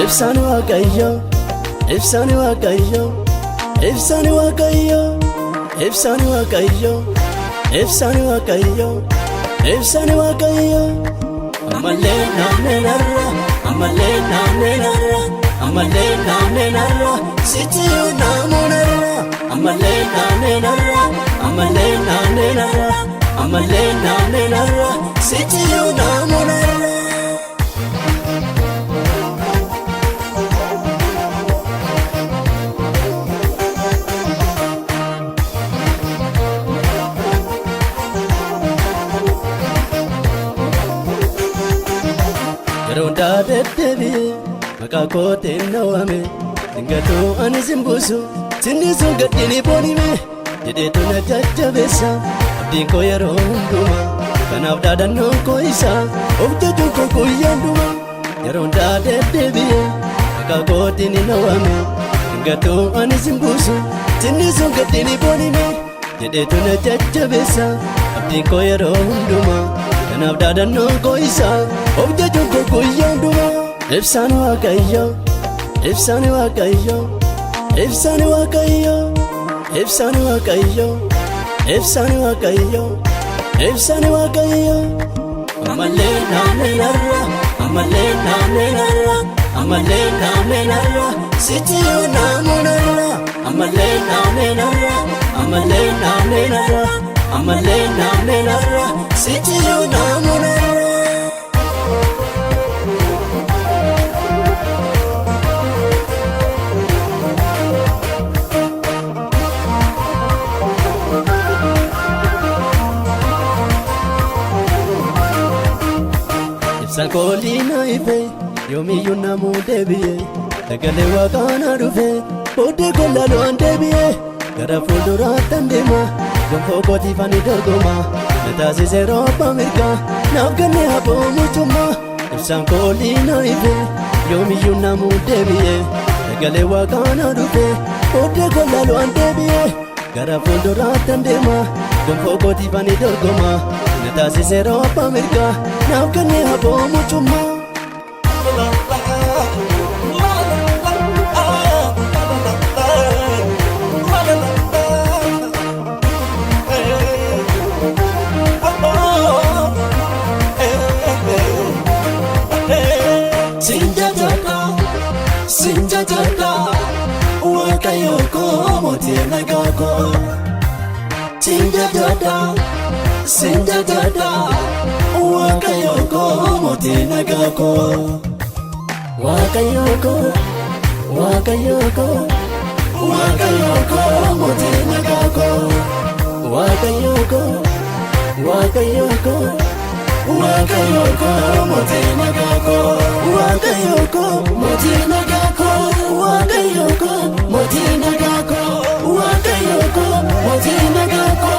ibsaan waaqayyo ibsaan waaqayyo ibsaan waaqayyo ibsaan waaqayyo ibsaan waaqayyo ibsaan waaqayyo amalee naamnee narra amalee naamnee narra amalee naamnee narra sitiyuu naamoo narra amalee naamnee narra amalee naamnee narra amalee naamnee narra sitiyuu naamoo narra. Ronda deddebi maqaa kootiin nawame dingatuu ani simbuusu sinnisu gaddini boonime jedheetu na jajjabeessa abdiin koo yeroo hundumaa kanaaf dhaadannoon koo isaa of jajuun koo guyyaa hundumaa. Ronda deddebi maqaa kootiin nawame dingatuu ani simbuusu sinnisu gaddini boonime jedheetu na jajjabeessa abdiin koo yeroo hundumaa kanaaf dhaadannoon koo isaa of jajuun koo guyyaa hundumaa. Ibsaan waaqayyo ibsaan waaqayyo ibsaan waaqayyo ibsaan waaqayyo ibsaan waaqayyo ibsaan waaqayyo amalee naamnee narra amalee naamnee narra amalee naamnee narra sitiyuu naamoo narra amalee naamnee narra amalee naamnee narra amalee naamnee narra sitiyuu naamoo narra. Sankolina ife yoomiyyuu namuu deebi'e sagalee waaqaana dhufe booddee kollaaloo deebi'e gara fuulduraatti deema gonfoo kootiif ani dorgoma na taasise rooba mirgaa naaf kenne haboo mucummaa. Sankolina ife yoomiyyuu namuu deebi'e sagalee waaqaana dhufe booddee kollaaloo deebi'e gara fuulduraatti deema gonfoo kootiif ani dorgoma na taasise rooba mirgaa naaf kenne haboo mucummaa. Sinjajada waaqayyo koo mootii nagaa koo sinjajada waaqayyo koo mootii nagaa koo waaqayyo koo waaqayyo koo waaqayyo koo mootii nagaa koo waaqayyo koo waaqayyo koo waaqayyo koo mootii nagaa koo waaqayyo koo mootii nagaa koo waaqayyo koo mootii nagaa koo waaqayyo koo mootii nagaa koo.